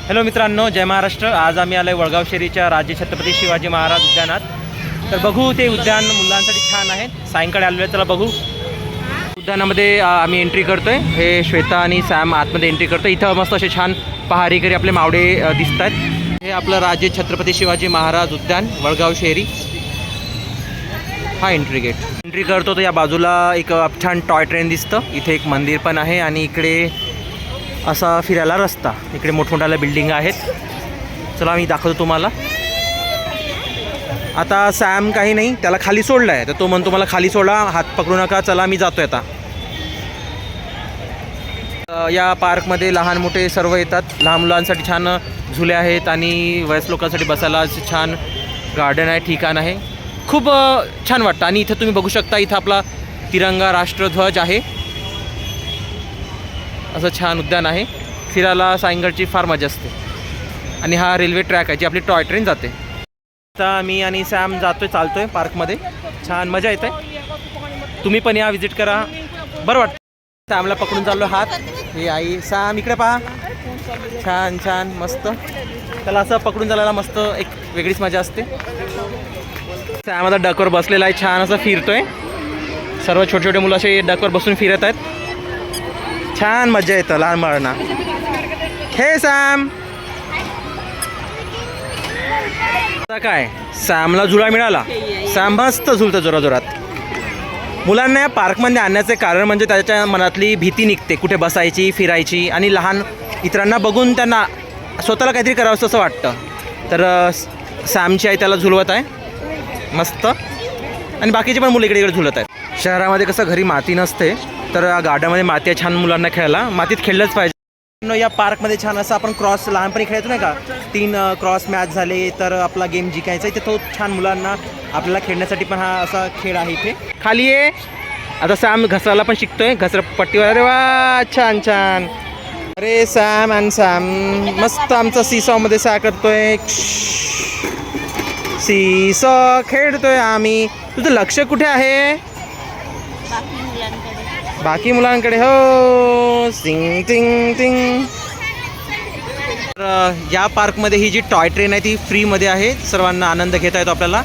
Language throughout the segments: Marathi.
हॅलो मित्रांनो, जय महाराष्ट्र. आज आम्ही आलो आहे वडगाव शेरीच्या राज्य छत्रपती शिवाजी महाराज उद्यानात. तर बघू, ते उद्यान मुलांसाठी छान आहे. सायंकाळी आलेलो आहे, चला बघू. उद्यानामध्ये आम्ही एंट्री करतोय. हे श्वेता आणि सॅम आतमध्ये एंट्री करतोय. इथं मस्त असे छान पहारीकरी आपले मावडे दिसत आहेत. हे आपलं राज्य छत्रपती शिवाजी महाराज उद्यान वडगाव शेरी. हा एंट्री गेट. एंट्री करतो तर या बाजूला एक छान टॉय ट्रेन दिसतं. इथे एक मंदिर पण आहे आणि इकडे असा फिरायला रस्ता. इकडे मोठमोठ्याला बिल्डिंग आहेत. चला मी दाखवतो तुम्हाला. आता सॅम काही नाही, त्याला खाली सोडलं आहे, तर तो म्हणतो मला खाली सोडा, हात पकडू नका, चला मी जातोय आता. या पार्कमध्ये लहान मोठे सर्व येतात. लहान मुलांसाठी छान झुले आहेत आणि वयस्क लोकांसाठी बसायला छान गार्डन आहे, ठिकाण आहे. खूप छान वाटतं. आणि इथं तुम्ही बघू शकता, इथं आपला तिरंगा राष्ट्रध्वज आहे. असं छान उद्यान आहे. फिरायला सायंकाळची फार मजा असते. आणि हा रेल्वे ट्रॅक आहे, जी आपली टॉय ट्रेन जाते. आता मी आणि सॅम चालतोय पार्कमध्ये. छान मजा येते. तुम्ही पण या, विजिट करा, बरं वाटतं. सॅमला पकडून चाललो हात. हे आई, सॅम इकडे पहा. छान छान मस्त. त्याला असं पकडून चालायला मस्त एक वेगळीच मजा असते. सॅम आता डकवर बसलेला आहे, छान असं फिरतोय. सर्व छोटे छोटे मुलं असे डकवर बसून फिरत आहेत. छान मजा येतं लहान मुलांना. हे सॅम, आता काय सॅमला झुला मिळाला. सॅम मस्त झुलतं जोराजोरात. मुलांना या पार्कमध्ये आणण्याचे कारण म्हणजे त्याच्या मनातली भीती निघते कुठे बसायची, फिरायची. आणि लहान इतरांना बघून त्यांना स्वतःला काहीतरी करावं असं वाटतं. तर सॅमची आई त्याला झुलवत आहे मस्त. आणि बाकीचे पण मुलं इकडे झुलत आहेत. शहरामध्ये कसं घरी माती नसते, तर गार्डनमध्ये माती आहे, छान मुलांना खेळायला. मातीत खेळलंच पाहिजे. या पार्कमध्ये छान असं आपण क्रॉस लहानपणी खेळायचो नाही का, 3 क्रॉस मॅच झाले तर आपला गेम जिंकायचा. इथे तो छान मुलांना आपल्याला खेळण्यासाठी पण हा असा खेळ आहे. इथे खाली आहे. आता सॅम घसरायला पण शिकतोय, घसरपट्टीवर. अरे वा, छान छान. अरे सॅम आणि सॅम मस्त आमचा सीसॉमध्ये सॅ करतोय. सीसॉ खेळतोय आम्ही. तुझं लक्ष कुठे आहे? बाकी मुलांकडे. हो, सिंग टिंग टिंग. तर या पार्कमध्ये ही जी टॉय ट्रेन आहे ती फ्रीमध्ये आहे. सर्वांना आनंद घेता येतो आपल्याला.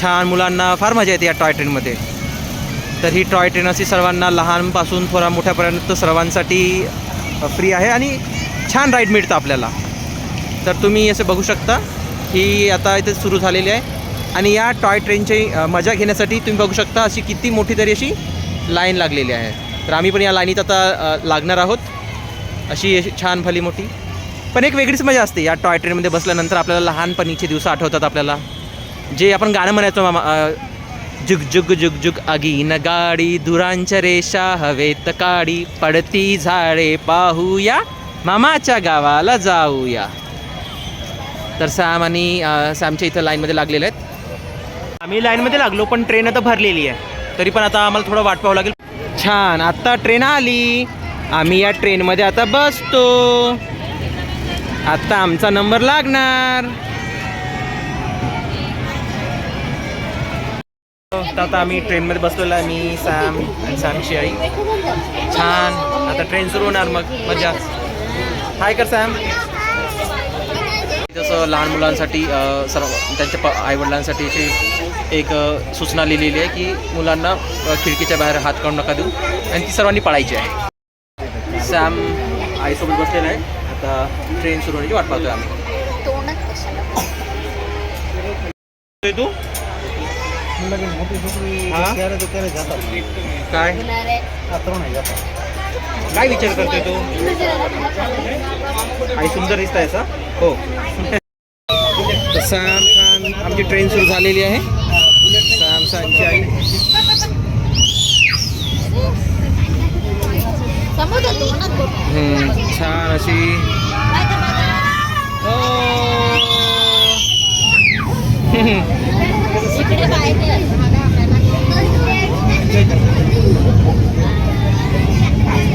छान मुलांना फार मजा येते या टॉय ट्रेनमध्ये. तर ही टॉय ट्रेन अशी सर्वांना लहानपासून थोडा मोठ्यापर्यंत सर्वांसाठी फ्री आहे. आणि छान राईड मिळतं आपल्याला. तर तुम्ही असं बघू शकता, ही आता इथे सुरू झालेली आहे. आणि या टॉय ट्रेनची मजा घेण्यासाठी तुम्ही बघू शकता अशी किती मोठी तरी अशी लाईन लागलेली आहे. तर आम्ही पण या लाईनीत आता लागणार आहोत. अशी छान भली मोठी. पण एक वेगळीच मजा असते या टॉय ट्रेनमध्ये बसल्यानंतर. आपल्याला लहानपणीचे दिवस आठवतात आपल्याला. जे आपण गाणं म्हणायचो, मामा जुग जुग जुग जुग आगीन गाडी, धुरांच्या रेषा हवेत काडी, पडती झाडे पाहूया, मामाच्या गावाला जाऊया. तर सॅम आणि सॅमच्या इथं लाईनमध्ये लागलेले आहेत. आम्ही लाईनमध्ये लागलो, पण ट्रेन आता भरलेली आहे. तरी पण आता आम्हाला थोडं वाट पाहावं लागेल. छान, आत्ता ट्रेन आली. आम्ही या ट्रेनमध्ये आता बसतो. आत्ता आमचा नंबर लागणार. आता आम्ही ट्रेनमध्ये बसलेलो आहे, मी, सॅम आणि सॅमची आई. छान, आता ट्रेन सुरू होणार, मग मजा. हाय कर सॅम. जसं लहान मुलांसाठी सर्व त्यांच्या आईवडिलांसाठी अशी एक सूचना लिहिलेली आहे की मुलांना खिडकीच्या बाहेर हात काढून नका देऊ, आणि ती सर्वांनी पाळायची आहे. सॅम आईसोबत बसलेला आहे. आता ट्रेन सुरू होण्याची वाट पाहतोय आम्ही. तू काय काय विचार करतोय तू? आई सुंदर दिसत आहे सा. हो. सॅम छान, आमची ट्रेन सुरू झालेली आहे. सॅम सॅमची आई. छान अशी.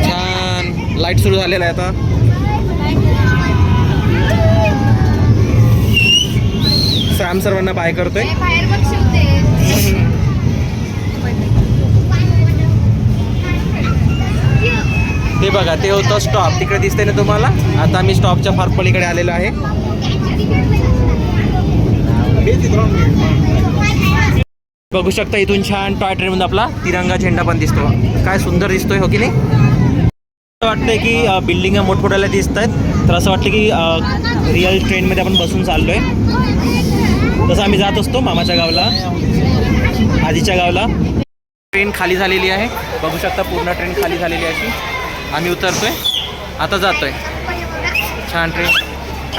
छान लाईट सुरू झालेला आहे आता. सॅम सर्वांना बाय करतोय. ते बघा, ते होतं स्टॉप, तिकडे दिसतंय ना तुम्हाला. आता मी स्टॉपच्या फार पलीकडे आलेलो आहे. बघू शकता इथून छान टॉय ट्रेनमध्ये आपला तिरंगा झेंडा पण दिसतो. काय सुंदर दिसतोय, हो की नाही? असं वाटतंय की बिल्डिंगा मोठमोठ्याला दिसत आहेत, तर असं वाटतं की रिअल ट्रेनमध्ये आपण बसून चाललो आहे. तसं आम्ही जात असतो मामाच्या गावाला, आजीच्या गावाला. ट्रेन खाली झालेली आहे, बघू शकता पूर्ण ट्रेन खाली झालेली आहे अशी. आम्ही उतरतोय, आता जातोय. छान ट्रेन.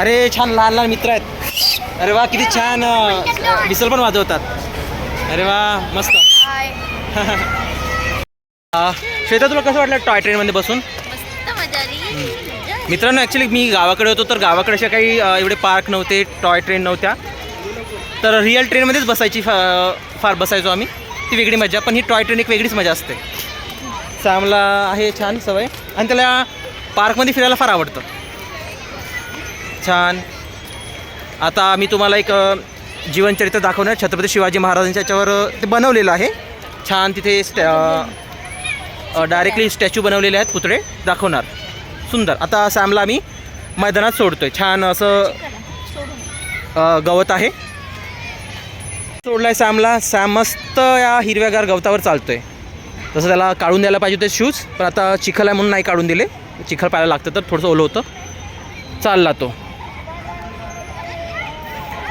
अरे छान लहान लहान मित्र आहेत. अरे वा, किती छान विसल पण वाजवतात. अरे वा, मस्त. श्वेता, तुला कसं वाटलं टॉय ट्रेनमध्ये बसून? मित्रांनो, ॲक्च्युली मी गावाकडे होतो, तर गावाकडे अशा काही एवढे पार्क नव्हते, टॉय ट्रेन नव्हत्या, तर रिअल ट्रेनमध्येच बसायची फार बसायचो आम्ही. ती वेगळी मजा, पण ही टॉय ट्रेन एक वेगळीच मजा असते. सॅमला आहे छान सवय, आणि त्याला पार्कमध्ये फिरायला फार आवडतं. छान. आता मी तुम्हाला एक जीवनचरित्र दाखवणार. छत्रपती शिवाजी महाराजांच्या याच्यावर ते बनवलेलं आहे. छान तिथे डायरेक्टली स्टॅच्यू बनवलेले आहेत, पुतळे दाखवणार. सुंदर. आता सॅमला आम्ही मैदानात सोडतोय. छान असं गवत आहे, सोडलं आहे सॅमला. सॅम मस्त या हिरव्यागार गवतावर चालतोय. तसं त्याला काढून द्यायला पाहिजे होते शूज, पण आता चिखल आहे म्हणून नाही काढून दिले. चिखल पाहायला लागतं, तर थोडंसं ओलं होतं. चालला तो.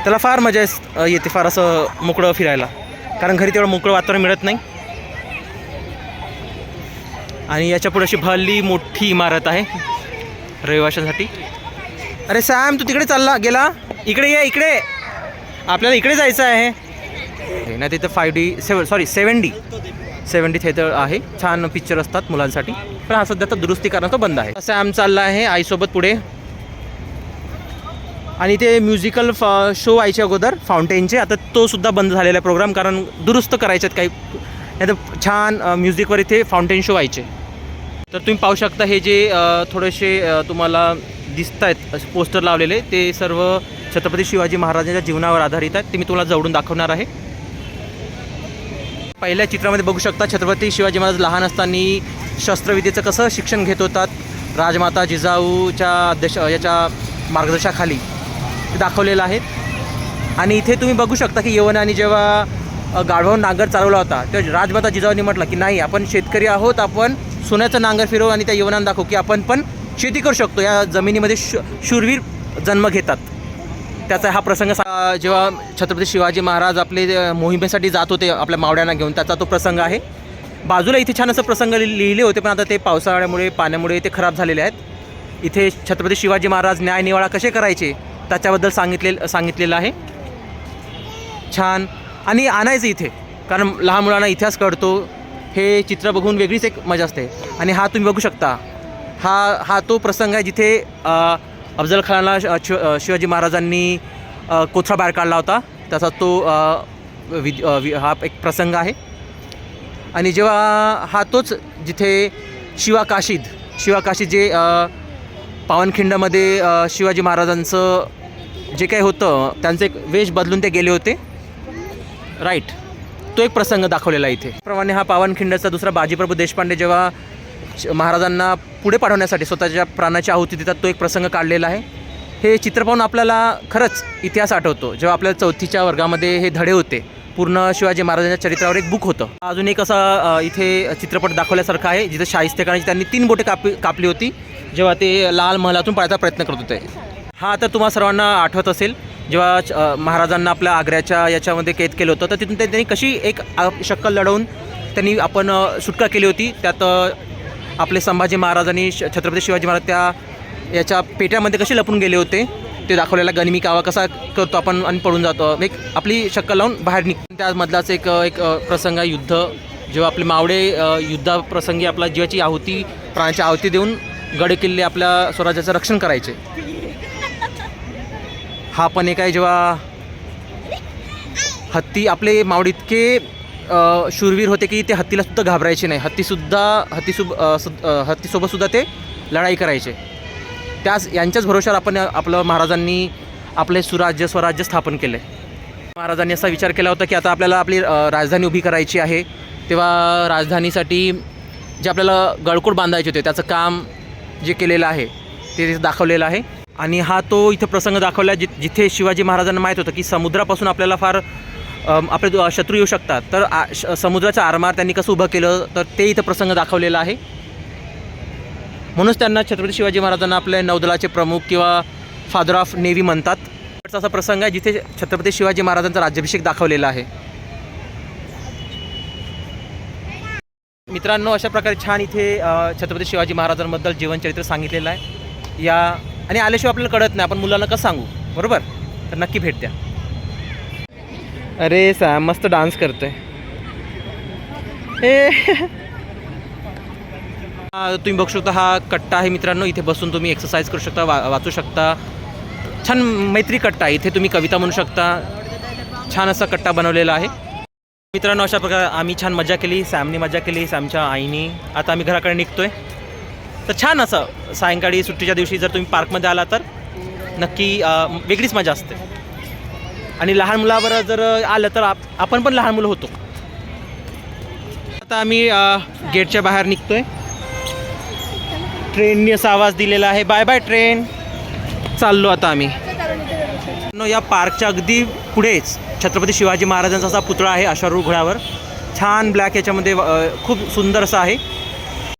त्याला फार मजा येते, फार असं मोकळं फिरायला, कारण घरी तेवढं मोकळं वातावरण मिळत नाही. आणि याच्या पुढे अशी भली मोठी इमारत आहे रहिवाशांसाठी. अरे सॅम, तू तिकडे चालला गेला? इकडे ये, इकडे. आपल्याला इकडे जायचं आहे. नाही, तिथं 7D थिएटर आहे. छान पिक्चर असतात मुलांसाठी, पण हा सध्या तर दुरुस्ती करणं तो बंद आहे. सॅम चालला आहे आईसोबत पुढे. आणि ते म्युझिकल शो व्हायचे अगोदर फाउंटेनचे, आता तो सुद्धा बंद झालेला आहे प्रोग्राम, कारण दुरुस्त करायचे आहेत काही. नाही तर छान म्युझिकवर इथे फाउंटेन शो व्हायचे. तर तुम्ही पाहू शकता, हे जे थोडेसे तुम्हाला दिसत आहेत पोस्टर लावलेले, ते सर्व छत्रपती शिवाजी महाराजांच्या जीवनावर आधारित आहेत. ते मी तुम्हाला जवळून दाखवणार आहे. पहिल्या चित्रामध्ये बघू शकता छत्रपती शिवाजी महाराज लहान असताना शस्त्रविद्येचं कसं शिक्षण घेत होतात. राजमाता जिजाऊच्या याच्या मार्गदर्शनाखाली ते दाखवलेलं आहे. आणि इथे तुम्ही बघू शकता की यवनाने जेव्हा गाढवाहून नांगर चालवला होता, तेव्हा राजमाता जिजाऊंनी म्हटलं की नाही, आपण शेतकरी आहोत, आपण सोन्याचं नांगर फिरवू आणि त्या यवनांना दाखवू की आपण पण शेती करू शकतो. या जमिनीमध्ये शूरवीर जन्म घेतात. त्याचा हा प्रसंग जेव्हा छत्रपती शिवाजी महाराज आपले मोहिमेसाठी जात होते आपल्या मावड्यांना घेऊन, त्याचा तो प्रसंग आहे. बाजूला इथे छान असं प्रसंग लिहिले होते, पण आता ते पावसाळ्यामुळे पाण्यामुळे ते खराब झालेले आहेत. इथे छत्रपती शिवाजी महाराज न्यायनिवाडा कसे करायचे त्याच्याबद्दल सांगितलेलं आहे. छान. आणि आणायचं इथे, कारण लहान मुलांना इतिहास कळतो. हे चित्र बघून वेगळीच एक मजा असते. आणि हा तुम्ही बघू शकता, हा तो प्रसंग आहे जिथे अफजल खानला शिवाजी महाराजांनी कोथळा बाहेर काढला होता, त्याचा तो हा एक प्रसंग आहे. आणि जेव्हा हा तोच जिथे शिवाकाशीद जे पावनखिंडमध्ये शिवाजी महाराजांचं जे काही होतं, त्यांचं एक वेश बदलून ते गेले होते, राईट, तो एक प्रसंग दाखवलेला आहे इथे. त्याप्रमाणे हा पावनखिंडचा दुसरा बाजीप्रभू देशपांडे जेव्हा महाराजांना पुढे पाठवण्यासाठी स्वतःच्या प्राणाची आहुती देतात, तो एक प्रसंग काढलेला आहे. हे चित्र पाहून आपल्याला खरंच इतिहास आठवतो. जेव्हा आपल्याला 4थीच्या वर्गामध्ये हे धडे होते, पूर्ण शिवाजी महाराजांच्या चरित्रावर एक बुक होतं. अजून एक असा इथे चित्रपट दाखवल्यासारखा आहे, जिथे शाहिस्तेखानाची त्यांनी 3 बोटे कापली होती जेव्हा ते लाल महलातून पळायचा प्रयत्न करत होते. हा तर तुम्हा सर्वांना आठवत असेल, जेव्हा महाराजांना आपल्या आग्र्याच्या याच्यामध्ये कैद केलं होतं, तर तिथून त्यांनी कशी एक शक्कल लढवून त्यांनी आपण सुटका केली होती. त्यात आपले संभाजी महाराजांनी छत्रपती शिवाजी महाराज त्या याच्या पेट्यामध्ये कसे लपून गेले होते ते दाखवलेला. गनिमी कावा कसा करतो आपण आणि पळून जातो, एक आपली शक्कल लावून बाहेर निघतो. त्यामधलाच एक प्रसंग आहे युद्ध, जेव्हा आपले मावळे युद्धाप्रसंगी आपला जीवाची आहुती, प्राणाची आहुती देऊन गड किल्ले आपल्या स्वराज्याचं रक्षण करायचे. हा पण एक आहे जेव्हा हत्ती, आपले मावळे इतके शूरवीर होते की ते हत्तीला सुद्धा घाबरायचे नाही. हत्तीसोबत सुद्धा ते लढाई करायचे. यांच्याच भरोशावर आपण आपलं महाराजांनी आपले स्वराज्य स्थापन केले. महाराजांनी असा विचार केला होता की आता आपल्याला आपली राजधानी उभी करायची आहे. तेव्हा राजधानीसाठी जे आपल्याला गळकोट बांधायचे होते त्याचं काम जे केलेलं आहे ते तिथे दाखवलेलं आहे. आणि हा तो इथं प्रसंग दाखवला जिथे शिवाजी महाराजांना माहीत होतं की समुद्रापासून आपल्याला फार आपले शत्रू येऊ शकतात, तर समुद्राचं आरमार त्यांनी कसं उभं केलं तर ते इथं प्रसंग दाखवलेला आहे. म्हणूनच त्यांना छत्रपती शिवाजी महाराजांना आपल्या नौदलाचे प्रमुख किंवा फादर ऑफ नेव्ही म्हणतात. असा प्रसंग आहे जिथे छत्रपती शिवाजी महाराजांचा राज्याभिषेक दाखवलेला आहे. मित्रांनो, अशा प्रकारे छान इथे छत्रपती शिवाजी महाराजांबद्दल जीवनचरित्र सांगितलेलं आहे. या आणि आल्याशिवाय आपल्याला कळत नाही, आपण मुलांना कसं सांगू, बरोबर? तर नक्की भेट द्या. अरे सॅम मस्त डान्स करतोय. तुम्ही बघू शकता हा कट्टा आहे मित्रांनो. इथे बसून तुम्ही एक्सरसाइज करू शकता, वाचू शकता. छान मैत्री कट्टा आहे. इथे तुम्ही कविता म्हणू शकता. छान असा कट्टा बनवलेला आहे मित्रांनो. अशा प्रकारे आम्ही छान मजा केली, सॅमनी मजा केली, सॅमच्या आईनी. आता आम्ही घराकडे निघतोय. तर छान असं सायंकाळी सुट्टीच्या दिवशी जर तुम्ही पार्कमध्ये आला तर नक्की वेगळीच मजा असते. आणि लहान मुलावर जर आलं तर आपण पण लहान मुलं होतो. आता आम्ही गेटच्या बाहेर निघतोय. ट्रेननी असा आवाज दिलेला आहे, बाय बाय ट्रेन. चाललो आता आम्ही. या पार्कच्या अगदी पुढेच छत्रपती शिवाजी महाराजांचा असा पुतळा आहे अश्वारूढ घोड्यावर. छान ब्लॅक याच्यामध्ये खूप सुंदर असा आहे.